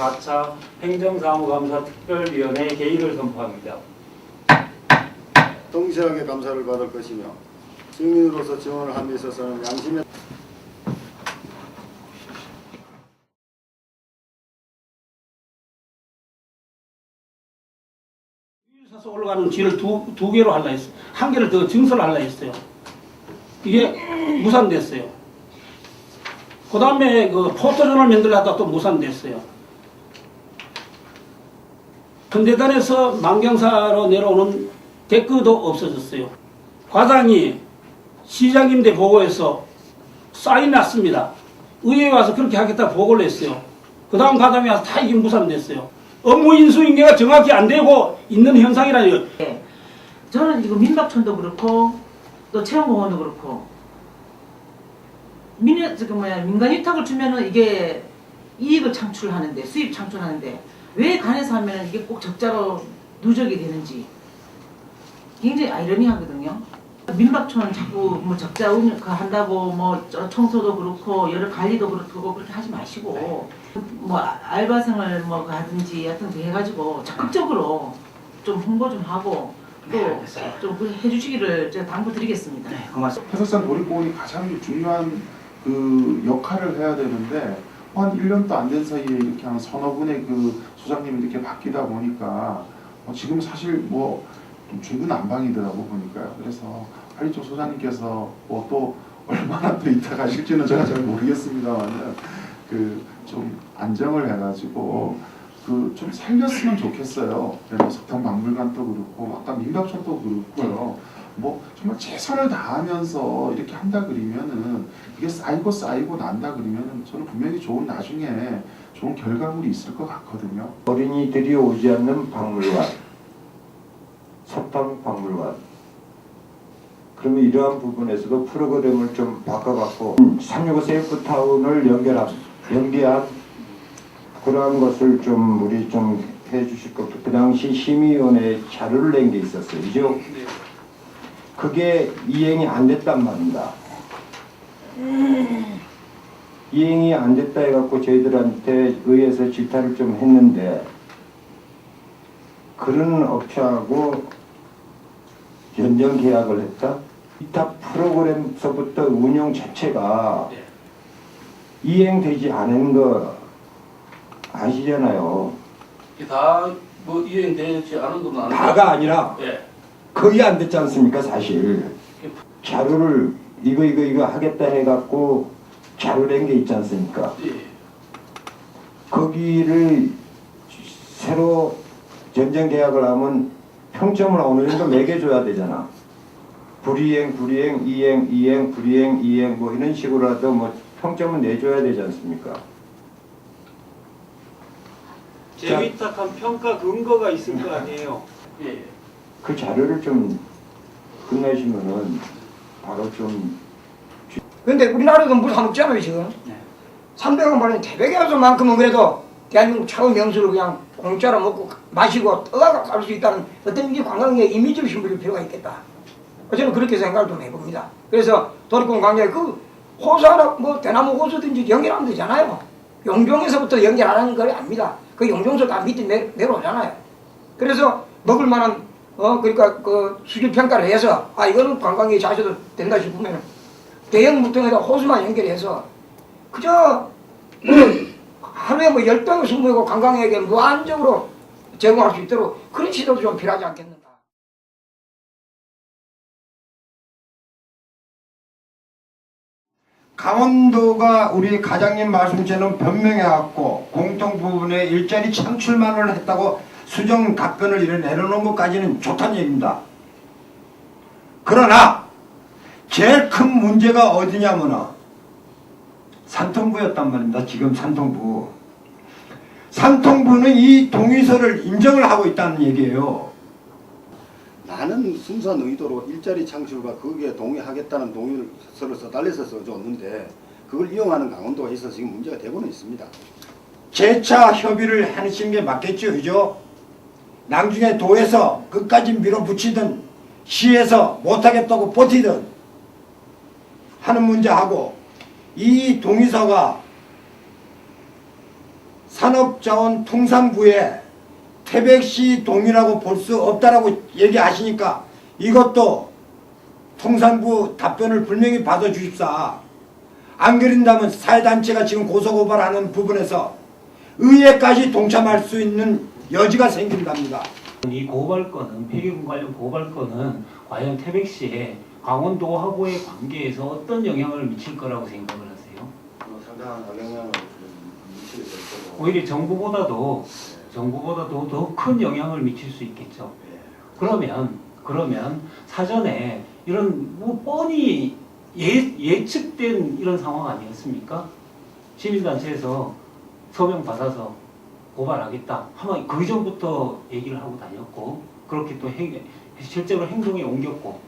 제4차 행정사무감사 특별위원회 개의를 선포합니다. 성실하게 감사를 받을 것이며 증인으로서 증언을 함에 있어서는 양심의 사서 올라가는 지를 두 개로 하려 했어요. 한 개를 더 증설을 하려 했어요. 이게 무산됐어요. 그 다음에 그 포토존을 만들려다가 또 무산됐어요. 현대단에서 만경사로 내려오는 댓글도 없어졌어요. 과장이 시장님대 보고에서 사인 났습니다. 의회에 와서 그렇게 하겠다 보고를 했어요. 그 다음 과장이 와서 다 이게 무산됐어요. 업무 인수인계가 정확히 안 되고 있는 현상이라니요. 네. 저는 지금 민박촌도 그렇고 또 체험공원도 그렇고 민간 위탁을 주면은 이게 이익을 창출하는데 수입 창출하는데 왜 간에서 하면은 이게 꼭 적자로 누적이 되는지 굉장히 아이러니하거든요. 민박촌은 자꾸 뭐 적자 한다고 뭐 청소도 그렇고 여러 관리도 그렇고 그렇게 하지 마시고 뭐 알바생을 뭐 하든지 하여튼 해가지고 적극적으로 좀 홍보 좀 하고 또 좀 해주시기를 제가 당부드리겠습니다. 네, 고맙습니다. 해설산 도립공원이 가장 중요한 그 역할을 해야 되는데 한 1년도 안 된 사이에 이렇게 한 서너 분의 그 소장님이 이렇게 바뀌다 보니까 지금 사실 뭐 좀 중구난방이더라고 보니까요. 그래서 빨리 좀 소장님께서 뭐 또 얼마나 또 있다 가실지는 제가 잘 모르겠습니다만은 그 좀 안정을 해가지고 그 좀 살렸으면 좋겠어요. 석탄박물관도 그렇고 아까 민박촌도 그렇고요. 뭐 정말 최선을 다하면서 이렇게 한다 그러면은 이게 쌓이고 난다 그러면은 저는 분명히 좋은 나중에 좋은 결과물이 있을 것 같거든요. 어린이들이 오지 않는 박물관, 석탄박물관. 그러면 이러한 부분에서도 프로그램을 좀 바꿔갖고 365 세이프타운을 연계한 그러한 것을 좀 우리 좀 해주실 것도 그 당시 심의위원회 자료를 낸 게 있었어요. 그죠? 그게 이행이 안 됐단 말입니다. 이행이 안 됐다 해갖고 저희들한테 의해서 질타를 좀 했는데 그런 업체하고 연장 계약을 했다? 위탁 프로그램서부터 운영 자체가 이행되지 않은 거 아시잖아요. 다 뭐 이행되지 않은 건 아니고 다가 아니라 거의 안 됐지 않습니까 사실. 자료를 이거 하겠다 해갖고 자료 낸 게 있지 않습니까. 거기를 새로 전쟁 계약을 하면 평점을 어느 정도 매겨줘야 되잖아. 불이행, 이행, 불이행, 이행 뭐 이런 식으로라도 뭐 평점을 내줘야 되지 않습니까. 재위탁한 평가 근거가 있을 거 아니에요. 그 자료를 좀 끝내시면은 바로 좀. 근데 우리나라도 물 사 먹잖아요 지금. 300원 벌는 태백에서만큼은 그래도 대한민국 최고 명수를 그냥 공짜로 먹고 마시고 떠가고 갈 수 있다는 어떤 이 관광의 이미지를 심을 필요가 있겠다. 저는 그렇게 생각을 좀 해봅니다. 그래서 도립공원 광장에 그 호수 하나 뭐 대나무 호수든지 연결하면 되잖아요. 용종에서부터 연결 안 하는 거 아닙니다. 그 용종서 다 밑에 내려오잖아요. 그래서 먹을 만한 그러니까 그 수질 평가를 해서 이거는 관광에 자셔도 된다 싶으면 대형 무통에다 호수만 연결해서 그저 하루에 뭐 10병 20병이고 관광객에게 무한적으로 제공할 수 있도록 그런 시도도 좀 필요하지 않겠는가. 강원도가 우리 과장님 말씀처럼 변명해갖고 공통 부분에 일자리 창출만을 했다고 수정 답변을 이래 내려놓은 것까지는 좋다는 얘기입니다. 그러나 제일 큰 문제가 어디냐면은 산통부였단 말입니다. 지금 산통부. 산통부는 이 동의서를 인정을 하고 있다는 얘기예요. 나는 순수한 의도로 일자리 창출과 거기에 동의하겠다는 동의서를 써달래서 써줬는데 그걸 이용하는 강원도가 있어서 지금 문제가 되고는 있습니다. 재차 협의를 하신 게 맞겠죠, 그죠? 나중에 도에서 끝까지 밀어붙이든 시에서 못하겠다고 버티든 하는 문제하고 이 동의서가 산업자원통상부에 태백시 동의라고 볼 수 없다라고 얘기하시니까 이것도 통상부 답변을 분명히 받아주십사. 안 그린다면 사회단체가 지금 고소고발하는 부분에서 의회까지 동참할 수 있는 여지가 생긴답니다. 이 고발건은 폐기물 관련 고발건은 과연 태백시에 강원도하고의 관계에서 어떤 영향을 미칠 거라고 생각을 하세요? 상당한 영향을 미치게 될 거고. 오히려 정부보다도 더 큰 영향을 미칠 수 있겠죠. 그러면 사전에 이런 뭐 뻔히 예측된 이런 상황 아니었습니까? 시민단체에서 서명 받아서 고발하겠다 하면 그 전부터 얘기를 하고 다녔고 그렇게 또 실제로 행동에 옮겼고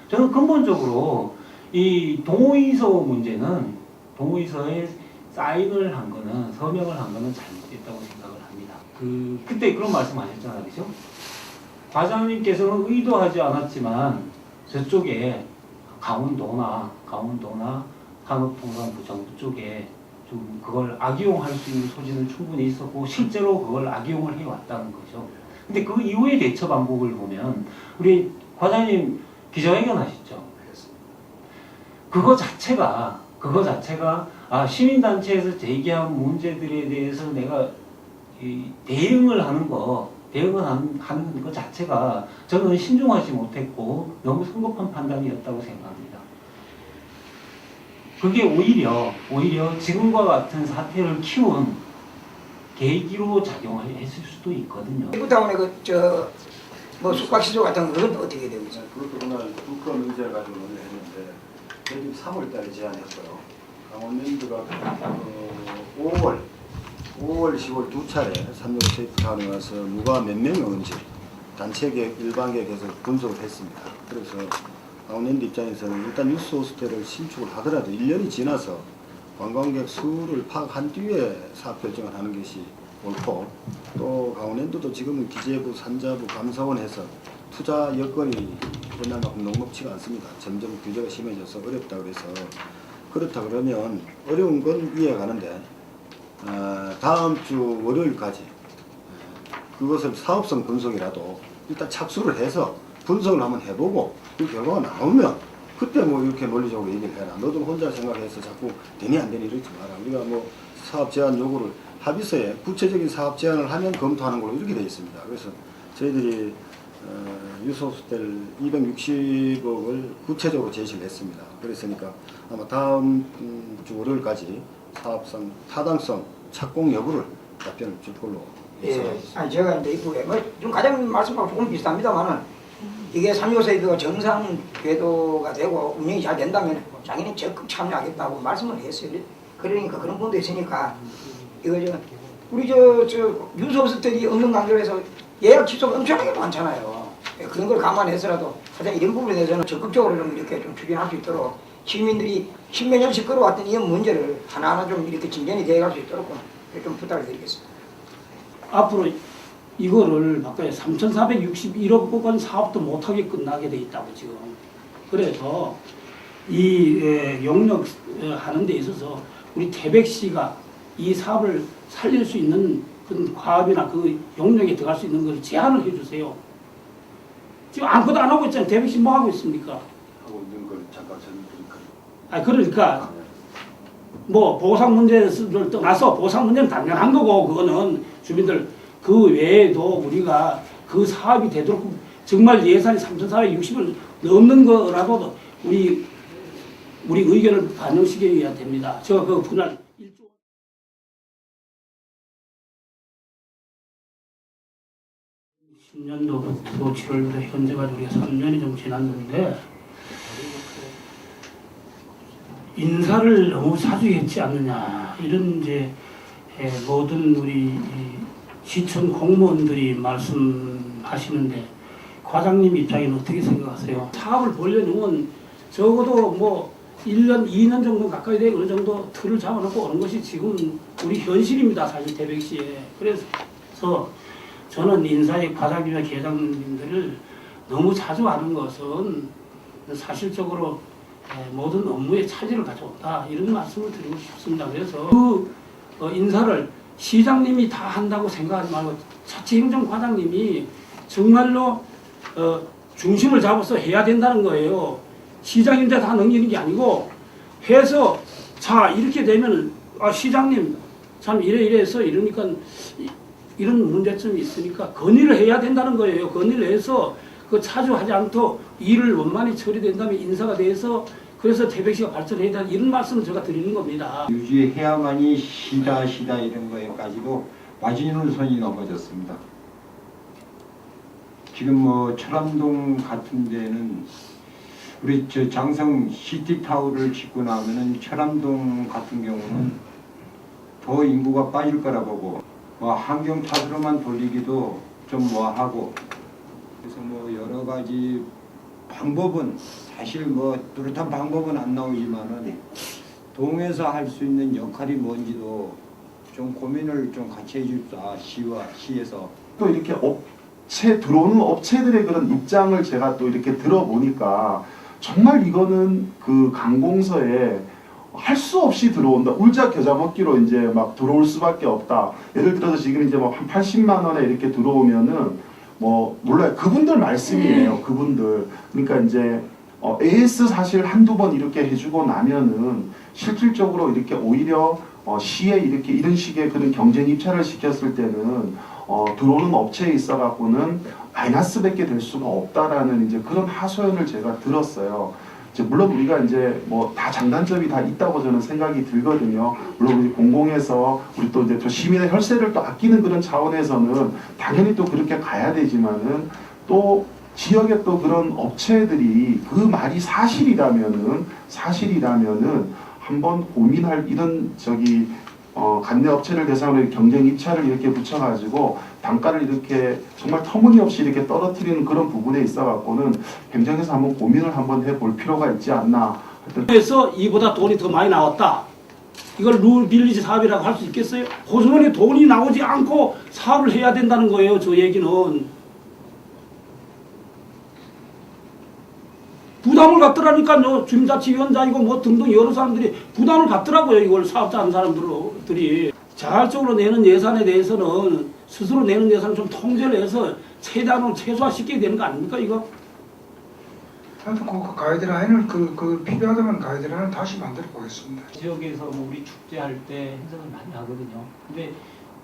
저는 근본적으로 이 동의서 문제는 동의서에 사인을 한 거는 서명을 한 거는 잘못됐다고 생각을 합니다. 그때 그런 말씀하셨잖아요, 그죠? 과장님께서는 의도하지 않았지만 저쪽에 강원도나 산업통상부 정부 쪽에 좀 그걸 악용할 수 있는 소지는 충분히 있었고 실제로 그걸 악용을 해왔다는 거죠. 근데 그 이후의 대처 방법을 보면 우리 과장님 기자회견 하셨죠. 그거 자체가 시민단체에서 제기한 문제들에 대해서 내가 대응을 하는 거 자체가 저는 신중하지 못했고 너무 성급한 판단이었다고 생각합니다. 그게 오히려 지금과 같은 사태를 키운 계기로 작용했을 수도 있거든요. 이부터문에 뭐 숙박시설 같은 건 어떻게 되고 있어요? 그것도 그날 두건 의제를 가지고 논의했는데 저희 3월달에 제안했고요. 강원랜드가 5월, 10월 두 차례 3.15 세이프타운에 와서 누가 몇 명이 오는지 단체 계획, 일반 계획에서 분석을 했습니다. 그래서 강원랜드 입장에서는 일단 뉴스 호스텔을 신축을 하더라도 1년이 지나서 관광객 수를 파악한 뒤에 사업 결정을 하는 것이 옳고 또 강원랜드도 지금은 기재부, 산자부, 감사원 해서 투자 여건이 옛날만큼 녹록치가 않습니다. 점점 규제가 심해져서 어렵다 그래서 그렇다 그러면 어려운 건 이해가 가는데 다음 주 월요일까지 그것을 사업성 분석이라도 일단 착수를 해서 분석을 한번 해보고 그 결과가 나오면 그때 뭐 이렇게 논리적으로 얘기를 해라. 너도 혼자 생각해서 자꾸 되니 안 되니 이러지 마라. 우리가 뭐 사업 제한 요구를 합의서에 구체적인 사업 제안을 하면 검토하는 걸로 이렇게 되어 있습니다. 그래서 저희들이 유소호스텔 260억을 구체적으로 제시를 했습니다. 그랬으니까 아마 다음 주 월요일까지 사업성, 타당성, 착공 여부를 답변을 줄 걸로 예상하겠습니다. 아니 제가 이제 이쁘게 좀 과장님 말씀하고 조금 비슷합니다만은 이게 3.15 세이프가 정상 궤도가 되고 운영이 잘 된다면 자기는 적극 참여하겠다고 말씀을 했어요. 그러니까 그런 분도 있으니까 이거 우리 유소호스텔이 없는 강조에서 예약 취소가 엄청나게 많잖아요. 그런 걸 감안해서라도 가장 이런 부분에 대해서는 적극적으로 좀 이렇게 좀 추진할 수 있도록 시민들이 십몇 년씩 끌어왔던 이 문제를 하나하나 좀 이렇게 진전이 되어갈 수 있도록 좀 부탁을 드리겠습니다. 앞으로 이거를 바꿔야 3,461억 원 사업도 못하게 끝나게 돼 있다고 지금. 그래서 이 용역 하는 데 있어서 우리 태백시가 이 사업을 살릴 수 있는 그 과업이나 그 용역에 들어갈 수 있는 걸 제안을 해주세요. 지금 아무것도 안 하고 있잖아요. 태백시 뭐 하고 있습니까? 하고 있는 걸 잠깐 설명드릴까요? 그러니까 뭐 보상 문제를 떠나서 보상 문제는 당연한 거고 그거는 주민들 그 외에도 우리가 그 사업이 되도록 정말 예산이 3,460을 넘는 거라도 우리 의견을 반영시켜야 됩니다. 제가 그 분할 10년도부터 7월부터 현재까지 우리가 3년이 좀 지났는데 인사를 너무 자주 했지 않느냐 이런 이제 모든 우리 시청 공무원들이 말씀하시는데 과장님 입장에는 어떻게 생각하세요? 사업을 보려면 적어도 뭐 1년, 2년 정도 가까이 되고 어느 정도 틀을 잡아놓고 오는 것이 지금 우리 현실입니다. 사실 태백시에. 그래서 저는 인사의 과장님이나 계장님들을 너무 자주 하는 것은 사실적으로 모든 업무에 차질을 가져온다 이런 말씀을 드리고 싶습니다. 그래서 그 인사를 시장님이 다 한다고 생각하지 말고 자치행정과장님이 정말로 중심을 잡아서 해야 된다는 거예요. 시장인데 다 넘기는 게 아니고 해서 자 이렇게 되면 시장님 참 이래서 이러니까 이런 문제점이 있으니까 건의를 해야 된다는 거예요. 건의를 해서 그 차주하지 않도록 일을 원만히 처리된다면 인사가 돼서 그래서 태백시가 발전해야 된다 이런 말씀을 제가 드리는 겁니다. 유지해야만이 시다 이런 거에까지도 마지노선이 넘어졌습니다. 지금 뭐 철암동 같은 데는 우리 저 장성 시티타워를 짓고 나면은 철암동 같은 경우는 더 인구가 빠질 거라 보고 뭐 환경 탓으로만 돌리기도 좀 뭐하고 그래서 뭐 여러 가지 방법은 사실 뭐 뚜렷한 방법은 안 나오지만은 동에서 할 수 있는 역할이 뭔지도 좀 고민을 좀 같이 해줍사 시에서 또 이렇게 들어오는 업체들의 그런 입장을 제가 또 이렇게 들어보니까 정말 이거는 그 강공서에 할 수 없이 들어온다. 울자 겨자 먹기로 이제 막 들어올 수밖에 없다. 예를 들어서 지금 이제 뭐 한 80만 원에 이렇게 들어오면은 뭐 몰라요. 그분들 말씀이에요. 그분들. 그러니까 이제 AS 사실 한두 번 이렇게 해주고 나면은 실질적으로 이렇게 오히려 시에 이렇게 이런 식의 그런 경쟁 입찰을 시켰을 때는 들어오는 업체에 있어 갖고는 마이너스밖에 될 수가 없다라는 이제 그런 하소연을 제가 들었어요. 이제 물론 우리가 이제 뭐 다 장단점이 다 있다고 저는 생각이 들거든요. 물론 우리 공공에서 우리 또 이제 또 시민의 혈세를 또 아끼는 그런 차원에서는 당연히 또 그렇게 가야 되지만은 또 지역의 또 그런 업체들이 그 말이 사실이라면은 한번 고민할 이런 관내 업체를 대상으로 경쟁 입찰을 이렇게 붙여가지고 단가를 이렇게 정말 터무니없이 이렇게 떨어뜨리는 그런 부분에 있어갖고는 행정에서 한번 고민을 한번 해볼 필요가 있지 않나. 그래서 이보다 돈이 더 많이 나왔다. 이걸 룰 빌리지 사업이라고 할 수 있겠어요? 호수원에 돈이 나오지 않고 사업을 해야 된다는 거예요. 저 얘기는. 부담을 갖더라니까요. 주민자치위원장이고 뭐 등등 여러 사람들이 부담을 갖더라고요. 이걸 사업자 하는 사람들이. 자발적으로 내는 예산에 대해서는 스스로 내는 예산을 좀 통제를 해서 최대한으로 최소화시켜야 되는 거 아닙니까 이거? 하여튼 그 가이드라인을 그 필요하다면 가이드라인을 다시 만들어 보겠습니다. 지역에서 뭐 우리 축제할 때 행사를 많이 하거든요. 근데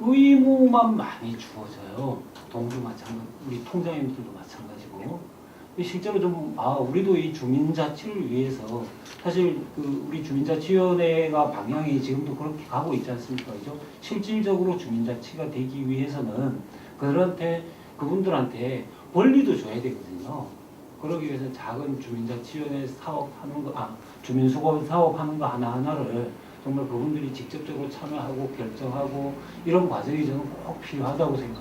의무만 많이 주어져요. 동도 마찬가지, 우리 통장님들도 마찬가지고. 실제로 좀 우리도 이 주민자치를 위해서 사실 그 우리 주민자치위원회가 방향이 지금도 그렇게 가고 있지 않습니까? 그죠? 실질적으로 주민자치가 되기 위해서는 그분들한테 권리도 줘야 되거든요. 그러기 위해서 작은 주민자치위원회 사업하는 거, 주민수거원 사업하는 거 하나하나를 정말 그분들이 직접적으로 참여하고 결정하고 이런 과정이 저는 꼭 필요하다고 생각합니다.